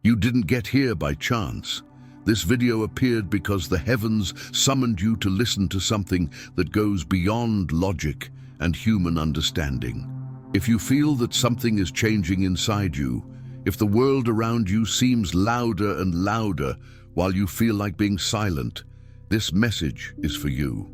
You didn't get here by chance. This video appeared because the heavens summoned you to listen to something that goes beyond logic and human understanding. If you feel that something is changing inside you, if the world around you seems louder and louder while you feel like being silent, this message is for you.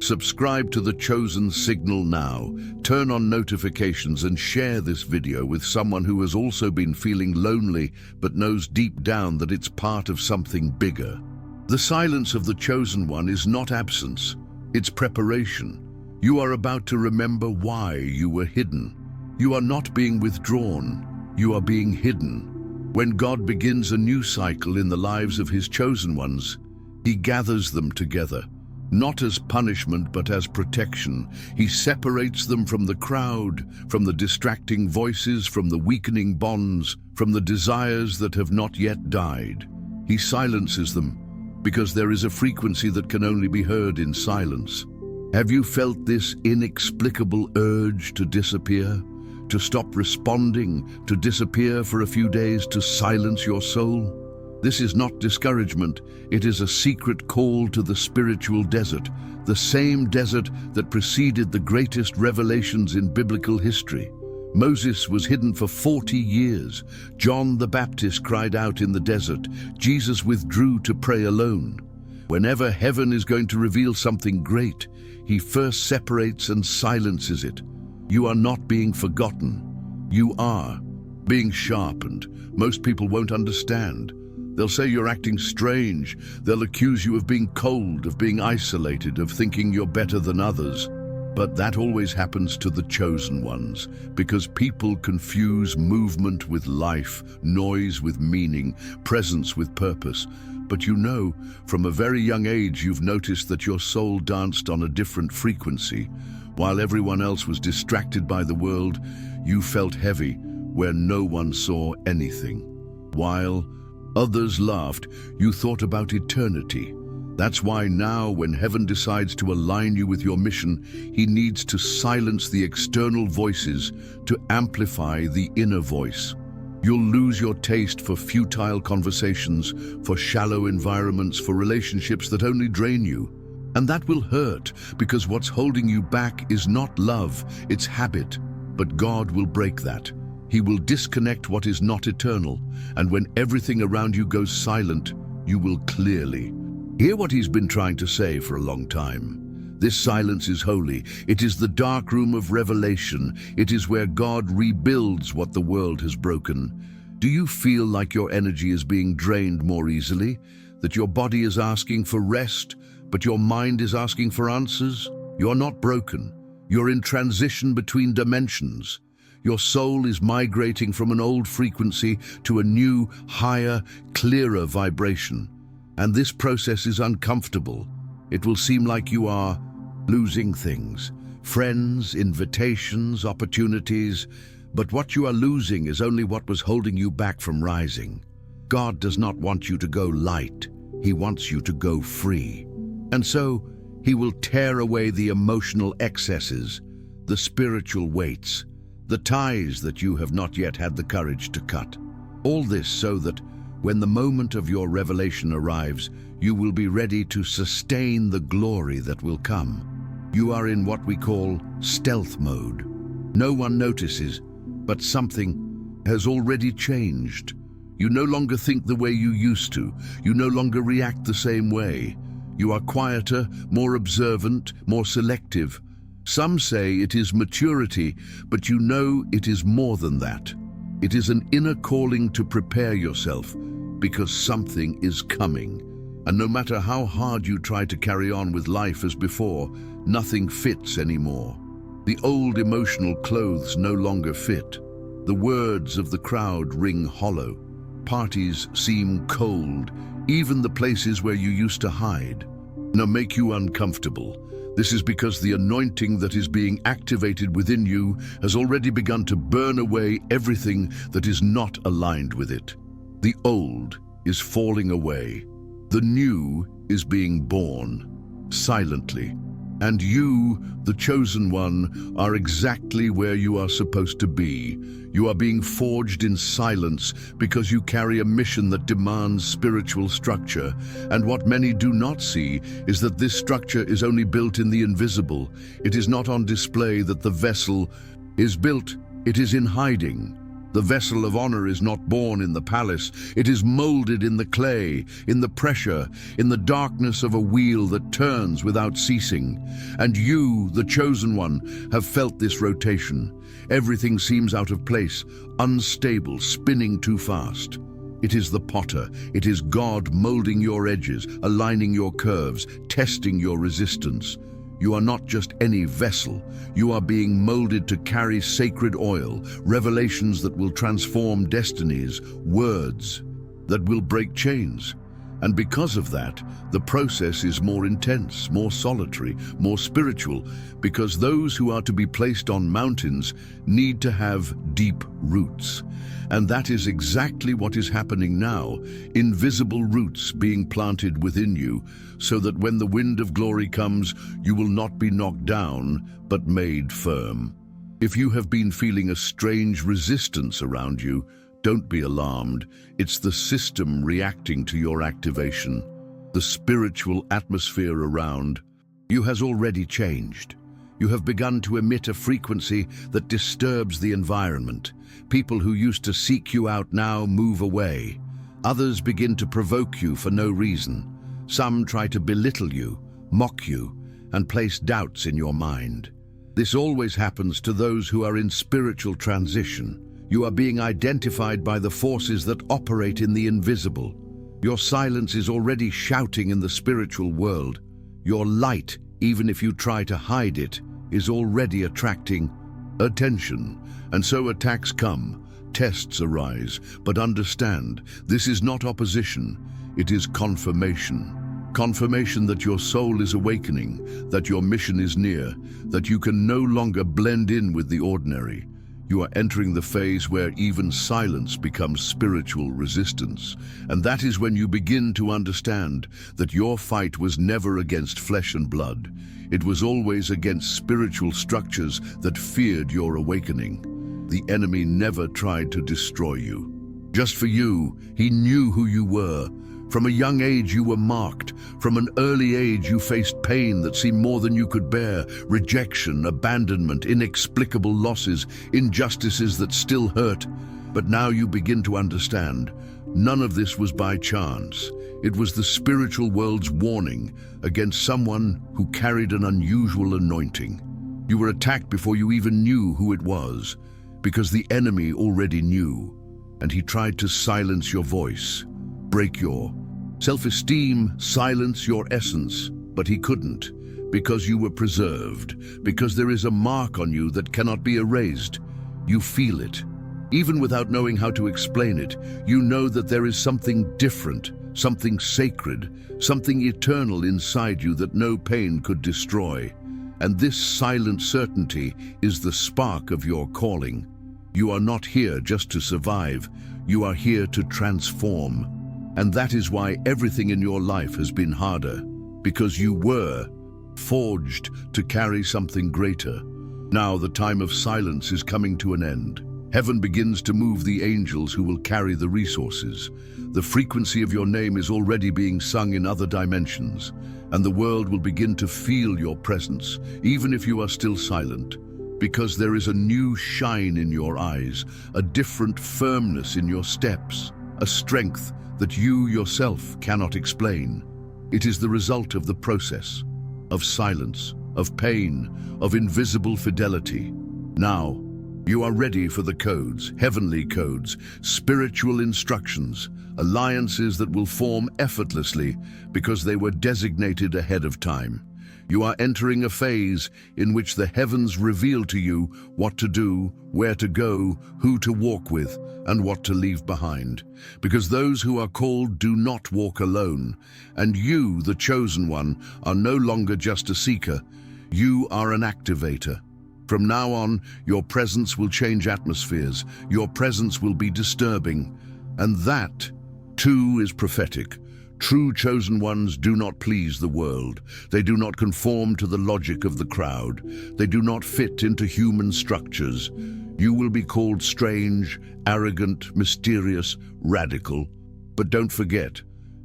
Subscribe to The Chosen Signal now, turn on notifications and share this video with someone who has also been feeling lonely but knows deep down that it's part of something bigger. The silence of the Chosen One is not absence, it's preparation. You are about to remember why you were hidden. You are not being withdrawn, you are being hidden. When God begins a new cycle in the lives of His chosen ones, He gathers them together. Not as punishment, but as protection. He separates them from the crowd, from the distracting voices, from the weakening bonds, from the desires that have not yet died. He silences them, because there is a frequency that can only be heard in silence. Have you felt this inexplicable urge to disappear? To stop responding, to disappear for a few days, to silence your soul? This is not discouragement, it is a secret call to the spiritual desert, the same desert that preceded the greatest revelations in biblical history. Moses was hidden for 40 years. John the Baptist cried out in the desert. Jesus withdrew to pray alone. Whenever heaven is going to reveal something great, He first separates and silences it. You are not being forgotten. You are being sharpened. Most people won't understand. They'll say you're acting strange. They'll accuse you of being cold, of being isolated, of thinking you're better than others. But that always happens to the chosen ones, because people confuse movement with life, noise with meaning, presence with purpose. But you know, from a very young age, you've noticed that your soul danced on a different frequency. While everyone else was distracted by the world, you felt heavy where no one saw anything. While others laughed, you thought about eternity. That's why now, when heaven decides to align you with your mission, He needs to silence the external voices to amplify the inner voice. You'll lose your taste for futile conversations, for shallow environments, for relationships that only drain you. And that will hurt, because what's holding you back is not love, it's habit. But God will break that. He will disconnect what is not eternal, and when everything around you goes silent, you will clearly hear what He's been trying to say for a long time. This silence is holy. It is the dark room of revelation. It is where God rebuilds what the world has broken. Do you feel like your energy is being drained more easily? That your body is asking for rest, but your mind is asking for answers? You're not broken. You're in transition between dimensions. Your soul is migrating from an old frequency to a new, higher, clearer vibration. And this process is uncomfortable. It will seem like you are losing things, friends, invitations, opportunities, but what you are losing is only what was holding you back from rising. God does not want you to go light. He wants you to go free. And so, He will tear away the emotional excesses, the spiritual weights, the ties that you have not yet had the courage to cut. All this so that when the moment of your revelation arrives, you will be ready to sustain the glory that will come. You are in what we call stealth mode. No one notices, but something has already changed. You no longer think the way you used to. You no longer react the same way. You are quieter, more observant, more selective. Some say it is maturity, but you know it is more than that. It is an inner calling to prepare yourself, because something is coming. And no matter how hard you try to carry on with life as before, nothing fits anymore. The old emotional clothes no longer fit. The words of the crowd ring hollow. Parties seem cold, even the places where you used to hide. Now make you uncomfortable. This is because the anointing that is being activated within you has already begun to burn away everything that is not aligned with it. The old is falling away. The new is being born, silently. And you, the chosen one, are exactly where you are supposed to be. You are being forged in silence because you carry a mission that demands spiritual structure. And what many do not see is that this structure is only built in the invisible. It is not on display that the vessel is built, it is in hiding. The vessel of honor is not born in the palace. It is molded in the clay, in the pressure, in the darkness of a wheel that turns without ceasing. And you, the chosen one, have felt this rotation. Everything seems out of place, unstable, spinning too fast. It is the potter. It is God molding your edges, aligning your curves, testing your resistance. You are not just any vessel. You are being molded to carry sacred oil, revelations that will transform destinies, words that will break chains. And because of that, the process is more intense, more solitary, more spiritual, because those who are to be placed on mountains need to have deep roots. And that is exactly what is happening now, invisible roots being planted within you, so that when the wind of glory comes, you will not be knocked down, but made firm. If you have been feeling a strange resistance around you, don't be alarmed. It's the system reacting to your activation. The spiritual atmosphere around you has already changed. You have begun to emit a frequency that disturbs the environment. People who used to seek you out now move away. Others begin to provoke you for no reason. Some try to belittle you, mock you, and place doubts in your mind. This always happens to those who are in spiritual transition. You are being identified by the forces that operate in the invisible. Your silence is already shouting in the spiritual world. Your light, even if you try to hide it, is already attracting attention. And so attacks come, tests arise, but understand, this is not opposition, it is confirmation. Confirmation that your soul is awakening, that your mission is near, that you can no longer blend in with the ordinary. You are entering the phase where even silence becomes spiritual resistance. And that is when you begin to understand that your fight was never against flesh and blood. It was always against spiritual structures that feared your awakening. The enemy never tried to destroy you. Just for you, he knew who you were. From a young age you were marked. From an early age you faced pain that seemed more than you could bear, rejection, abandonment, inexplicable losses, injustices that still hurt. But now you begin to understand. None of this was by chance. It was the spiritual world's warning against someone who carried an unusual anointing. You were attacked before you even knew who it was, because the enemy already knew, and he tried to silence your voice, break your self-esteem, silence your essence, but he couldn't, because you were preserved, because there is a mark on you that cannot be erased. You feel it. Even without knowing how to explain it, you know that there is something different, something sacred, something eternal inside you that no pain could destroy. And this silent certainty is the spark of your calling. You are not here just to survive, you are here to transform. And that is why everything in your life has been harder, because you were forged to carry something greater. Now the time of silence is coming to an end. Heaven begins to move the angels who will carry the resources. The frequency of your name is already being sung in other dimensions, and the world will begin to feel your presence, even if you are still silent, because there is a new shine in your eyes, a different firmness in your steps, a strength that you yourself cannot explain. It is the result of the process, of silence, of pain, of invisible fidelity. Now, you are ready for the codes, heavenly codes, spiritual instructions, alliances that will form effortlessly because they were designated ahead of time. You are entering a phase in which the heavens reveal to you what to do, where to go, who to walk with, and what to leave behind. Because those who are called do not walk alone, and you, the chosen one, are no longer just a seeker. You are an activator. From now on, your presence will change atmospheres. Your presence will be disturbing. And that, too, is prophetic. True chosen ones do not please the world. They do not conform to the logic of the crowd. They do not fit into human structures. You will be called strange, arrogant, mysterious, radical. But don't forget,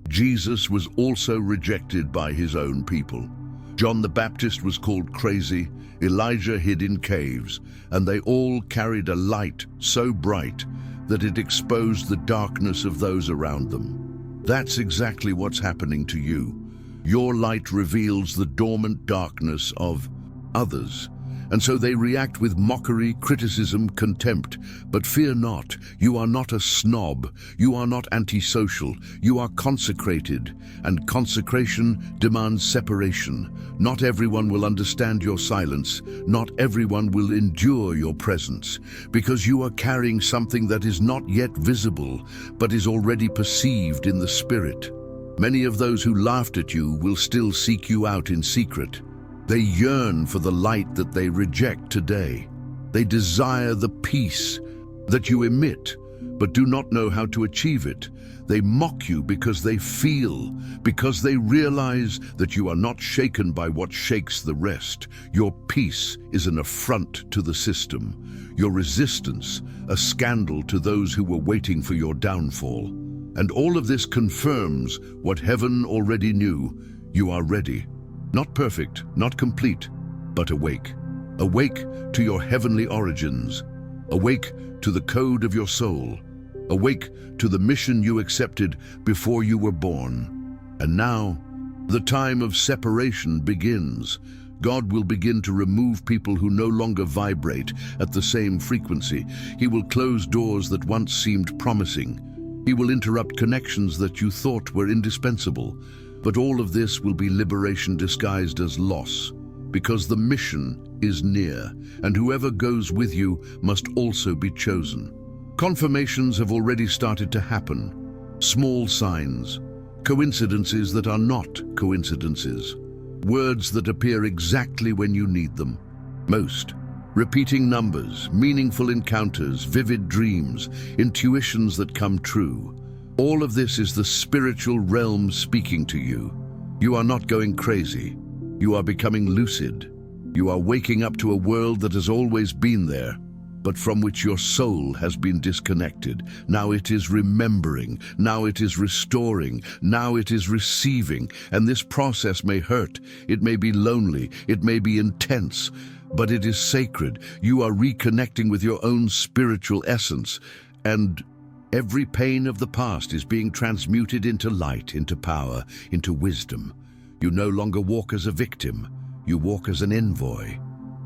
Jesus was also rejected by his own people. John the Baptist was called crazy, Elijah hid in caves, and they all carried a light so bright that it exposed the darkness of those around them. That's exactly what's happening to you. Your light reveals the dormant darkness of others, and so they react with mockery, criticism, contempt. But fear not, you are not a snob, you are not antisocial, you are consecrated, and consecration demands separation. Not everyone will understand your silence, not everyone will endure your presence, because you are carrying something that is not yet visible, but is already perceived in the spirit. Many of those who laughed at you will still seek you out in secret. They yearn for the light that they reject today. They desire the peace that you emit, but do not know how to achieve it. They mock you because they realize that you are not shaken by what shakes the rest. Your peace is an affront to the system. Your resistance, a scandal to those who were waiting for your downfall. And all of this confirms what heaven already knew. You are ready. Not perfect, not complete, but awake. Awake to your heavenly origins. Awake to the code of your soul. Awake to the mission you accepted before you were born. And now, the time of separation begins. God will begin to remove people who no longer vibrate at the same frequency. He will close doors that once seemed promising. He will interrupt connections that you thought were indispensable. But all of this will be liberation disguised as loss, because the mission is near, and whoever goes with you must also be chosen. Confirmations have already started to happen. Small signs, coincidences that are not coincidences, words that appear exactly when you need them most. Repeating numbers, meaningful encounters, vivid dreams, intuitions that come true. All of this is the spiritual realm speaking to you. You are not going crazy. You are becoming lucid. You are waking up to a world that has always been there, but from which your soul has been disconnected. Now it is remembering. Now it is restoring. Now it is receiving. And this process may hurt. It may be lonely. It may be intense, but it is sacred. You are reconnecting with your own spiritual essence, and every pain of the past is being transmuted into light, into power, into wisdom. You no longer walk as a victim. You walk as an envoy.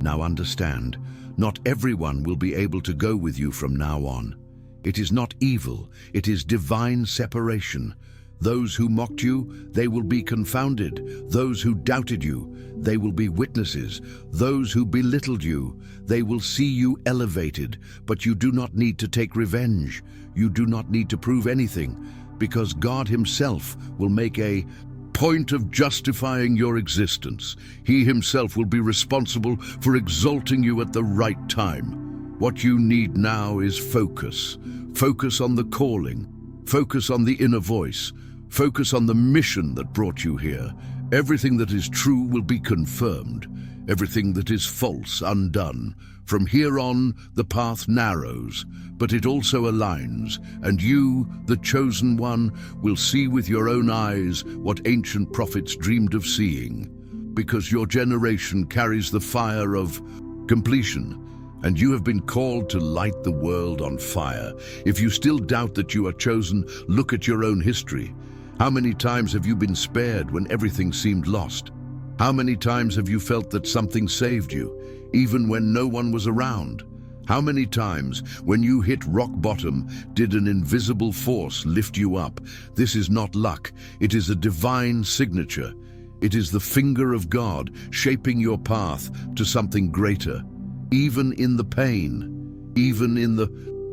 Now understand, not everyone will be able to go with you from now on. It is not evil, it is divine separation. Those who mocked you, they will be confounded. Those who doubted you, they will be witnesses. Those who belittled you, they will see you elevated. But you do not need to take revenge. You do not need to prove anything, because God Himself will make a point of justifying your existence. He Himself will be responsible for exalting you at the right time. What you need now is focus. Focus on the calling. Focus on the inner voice. Focus on the mission that brought you here. Everything that is true will be confirmed. Everything that is false, undone. From here on, the path narrows, but it also aligns, and you, the chosen one, will see with your own eyes what ancient prophets dreamed of seeing, because your generation carries the fire of completion, and you have been called to light the world on fire. If you still doubt that you are chosen, look at your own history. How many times have you been spared when everything seemed lost? How many times have you felt that something saved you, even when no one was around? How many times, when you hit rock bottom, did an invisible force lift you up? This is not luck. It is a divine signature. It is the finger of God shaping your path to something greater. Even in the pain, even in the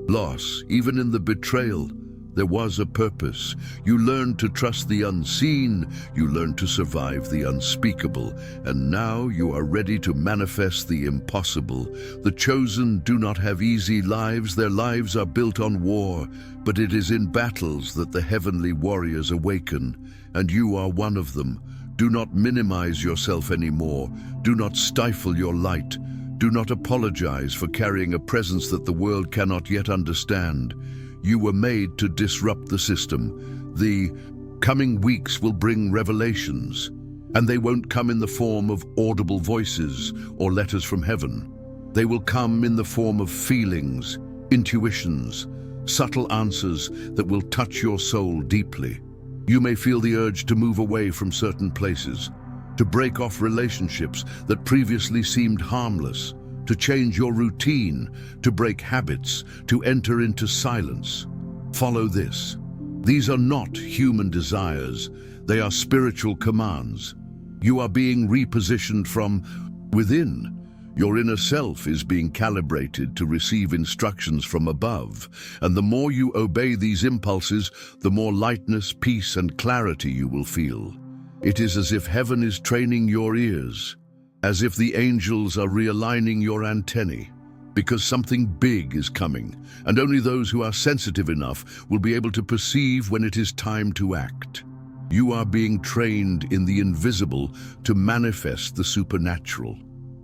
loss, even in the betrayal, There was a purpose. You learned to trust the unseen, you learned to survive the unspeakable, and now you are ready to manifest the impossible. The chosen do not have easy lives, their lives are built on war, but it is in battles that the heavenly warriors awaken, and you are one of them. Do not minimize yourself anymore. Do not stifle your light. Do not apologize for carrying a presence that the world cannot yet understand. You were made to disrupt the system. The coming weeks will bring revelations, and they won't come in the form of audible voices or letters from heaven. They will come in the form of feelings, intuitions, subtle answers that will touch your soul deeply. You may feel the urge to move away from certain places, to break off relationships that previously seemed harmless, to change your routine, to break habits, to enter into silence. Follow this. These are not human desires, they are spiritual commands. You are being repositioned from within. Your inner self is being calibrated to receive instructions from above, and the more you obey these impulses, the more lightness, peace, and clarity you will feel. It is as if heaven is training your ears, as if the angels are realigning your antennae, because something big is coming, and only those who are sensitive enough will be able to perceive when it is time to act. You are being trained in the invisible to manifest the supernatural.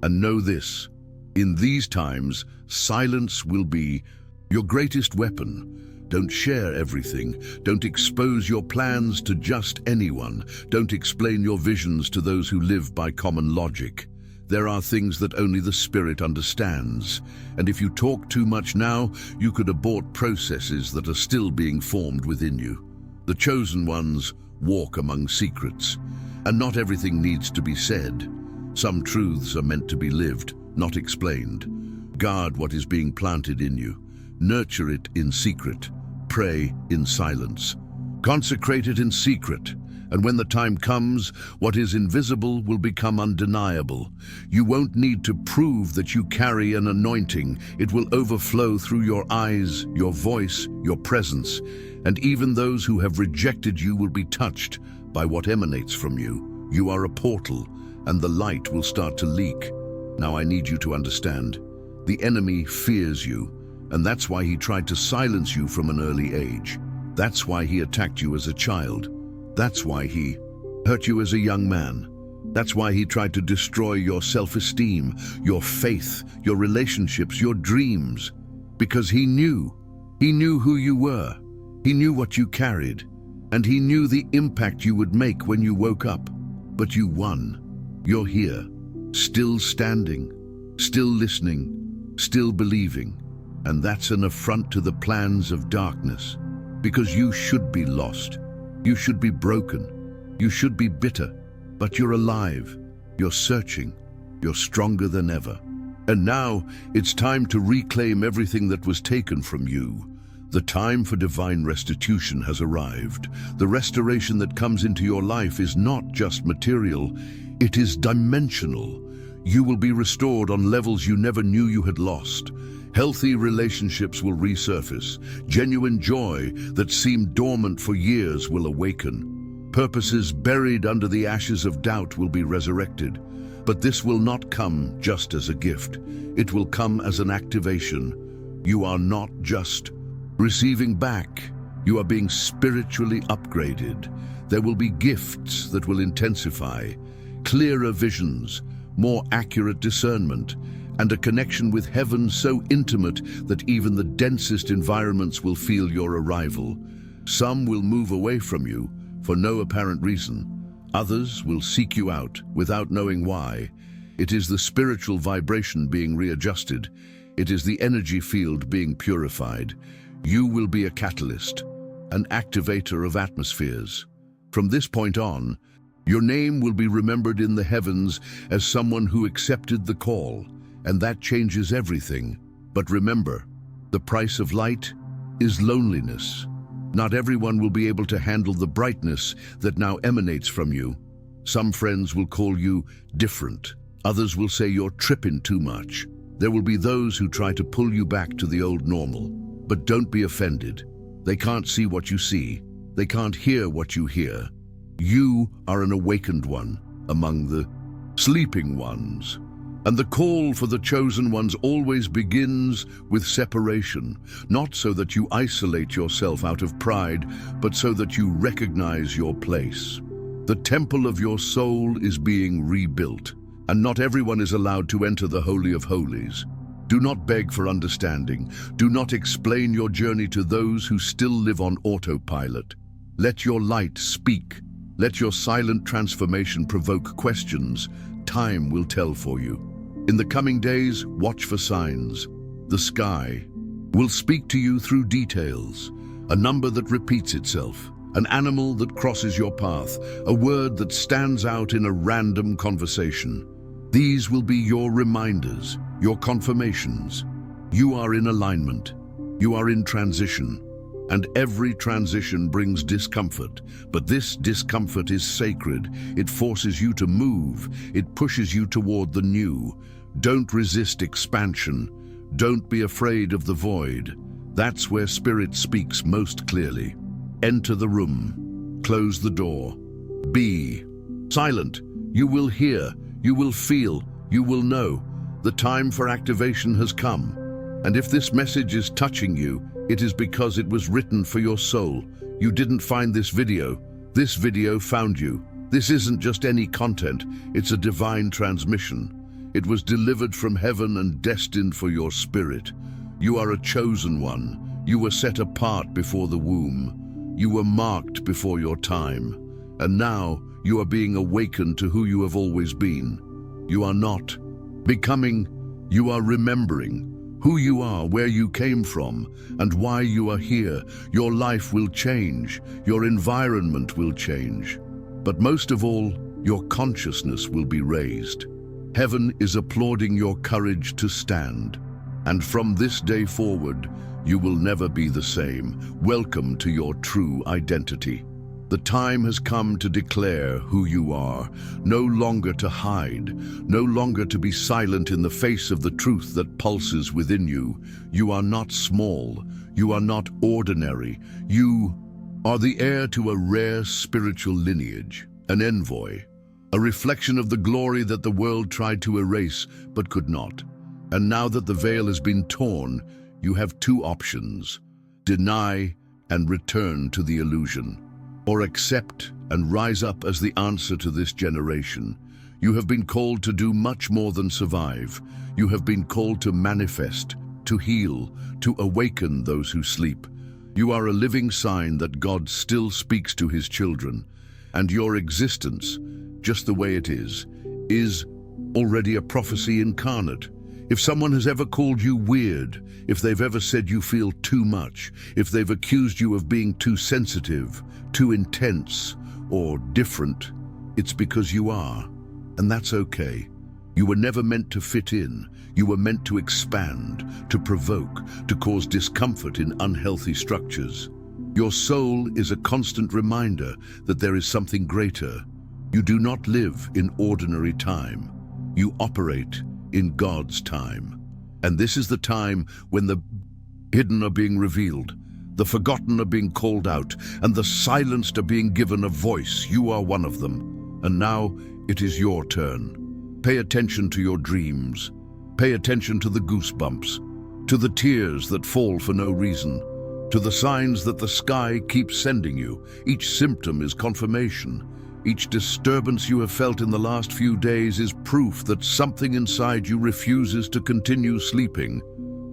And know this, in these times, silence will be your greatest weapon. Don't share everything. Don't expose your plans to just anyone. Don't explain your visions to those who live by common logic. There are things that only the Spirit understands, and if you talk too much now, you could abort processes that are still being formed within you. The chosen ones walk among secrets, and not everything needs to be said. Some truths are meant to be lived, not explained. Guard what is being planted in you. Nurture it in secret. Pray in silence. Consecrate it in secret. And when the time comes, what is invisible will become undeniable. You won't need to prove that you carry an anointing. It will overflow through your eyes, your voice, your presence. And even those who have rejected you will be touched by what emanates from you. You are a portal, and the light will start to leak. Now I need you to understand. The enemy fears you, and that's why he tried to silence you from an early age. That's why he attacked you as a child. That's why he hurt you as a young man. That's why he tried to destroy your self-esteem, your faith, your relationships, your dreams. Because he knew who you were. He knew what you carried, and he knew the impact you would make when you woke up. But you won. You're here, still standing, still listening, still believing. And that's an affront to the plans of darkness. Because you should be lost. You should be broken. You should be bitter. But you're alive. You're searching. You're stronger than ever. And now it's time to reclaim everything that was taken from you. The time for divine restitution has arrived. The restoration that comes into your life is not just material, it is dimensional. You will be restored on levels you never knew you had lost. Healthy relationships will resurface. Genuine joy that seemed dormant for years will awaken. Purposes buried under the ashes of doubt will be resurrected. But this will not come just as a gift. It will come as an activation. You are not just receiving back. You are being spiritually upgraded. There will be gifts that will intensify, clearer visions, more accurate discernment, and a connection with heaven so intimate that even the densest environments will feel your arrival. Some will move away from you for no apparent reason. Others will seek you out without knowing why. It is the spiritual vibration being readjusted. It is the energy field being purified. You will be a catalyst, an activator of atmospheres. From this point on, your name will be remembered in the heavens as someone who accepted the call, and that changes everything. But remember, the price of light is loneliness. Not everyone will be able to handle the brightness that now emanates from you. Some friends will call you different. Others will say you're tripping too much. There will be those who try to pull you back to the old normal. But don't be offended. They can't see what you see. They can't hear what you hear. You are an awakened one among the sleeping ones. And the call for the chosen ones always begins with separation, not so that you isolate yourself out of pride, but so that you recognize your place. The temple of your soul is being rebuilt, and not everyone is allowed to enter the Holy of Holies. Do not beg for understanding. Do not explain your journey to those who still live on autopilot. Let your light speak. Let your silent transformation provoke questions. Time will tell for you. In the coming days, watch for signs. The sky will speak to you through details. A number that repeats itself, an animal that crosses your path, a word that stands out in a random conversation. These will be your reminders, your confirmations. You are in alignment. You are in transition. And every transition brings discomfort. But this discomfort is sacred. It forces you to move. It pushes you toward the new. Don't resist expansion. Don't be afraid of the void. That's where Spirit speaks most clearly. Enter the room. Close the door. Be silent. You will hear. You will feel. You will know. The time for activation has come. And if this message is touching you, it is because it was written for your soul. You didn't find this video. This video found you. This isn't just any content. It's a divine transmission. It was delivered from heaven and destined for your spirit. You are a chosen one. You were set apart before the womb. You were marked before your time. And now you are being awakened to who you have always been. You are not becoming, you are remembering who you are, where you came from, and why you are here. Your life will change. Your environment will change. But most of all, your consciousness will be raised. Heaven is applauding your courage to stand. And from this day forward, you will never be the same. Welcome to your true identity. The time has come to declare who you are, no longer to hide, no longer to be silent in the face of the truth that pulses within you. You are not small. You are not ordinary. You are the heir to a rare spiritual lineage, an envoy, a reflection of the glory that the world tried to erase but could not. And now that the veil has been torn, you have two options: deny and return to the illusion, or accept and rise up as the answer to this generation. You have been called to do much more than survive. You have been called to manifest, to heal, to awaken those who sleep. You are a living sign that God still speaks to his children, and your existence, just the way it is already a prophecy incarnate. If someone has ever called you weird, if they've ever said you feel too much, if they've accused you of being too sensitive, too intense, or different, it's because you are, and that's okay. You were never meant to fit in. You were meant to expand, to provoke, to cause discomfort in unhealthy structures. Your soul is a constant reminder that there is something greater. You do not live in ordinary time. You operate in God's time. And this is the time when the hidden are being revealed, the forgotten are being called out, and the silenced are being given a voice. You are one of them. And now it is your turn. Pay attention to your dreams. Pay attention to the goosebumps, to the tears that fall for no reason, to the signs that the sky keeps sending you. Each symptom is confirmation. Each disturbance you have felt in the last few days is proof that something inside you refuses to continue sleeping.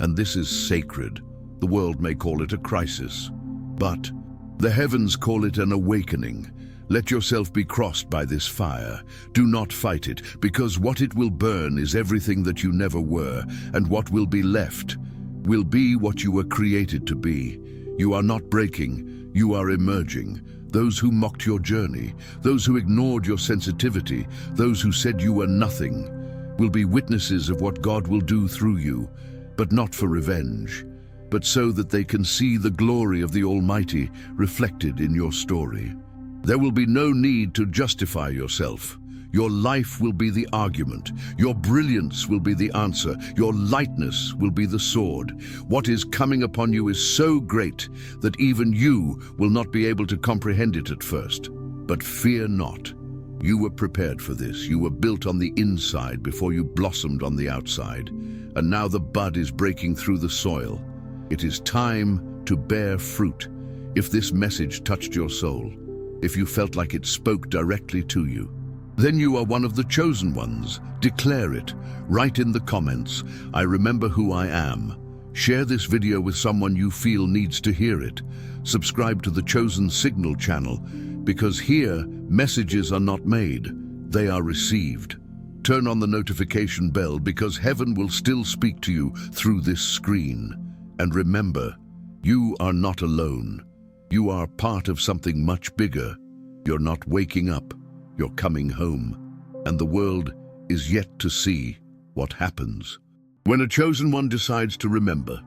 And this is sacred. The world may call it a crisis, but the heavens call it an awakening. Let yourself be crossed by this fire. Do not fight it, because what it will burn is everything that you never were, and what will be left will be what you were created to be. You are not breaking, you are emerging. Those who mocked your journey, those who ignored your sensitivity, those who said you were nothing, will be witnesses of what God will do through you, but not for revenge, but so that they can see the glory of the Almighty reflected in your story. There will be no need to justify yourself. Your life will be the argument. Your brilliance will be the answer. Your lightness will be the sword. What is coming upon you is so great that even you will not be able to comprehend it at first. But fear not. You were prepared for this. You were built on the inside before you blossomed on the outside. And now the bud is breaking through the soil. It is time to bear fruit. If this message touched your soul, if you felt like it spoke directly to you, then you are one of the chosen ones. Declare it. Write in the comments, "I remember who I am." Share this video with someone you feel needs to hear it. Subscribe to the Chosen Signal channel, because here, messages are not made, they are received. Turn on the notification bell because heaven will still speak to you through this screen. And remember, you are not alone. You are part of something much bigger. You're not waking up, you're coming home. And the world is yet to see what happens. When a chosen one decides to remember,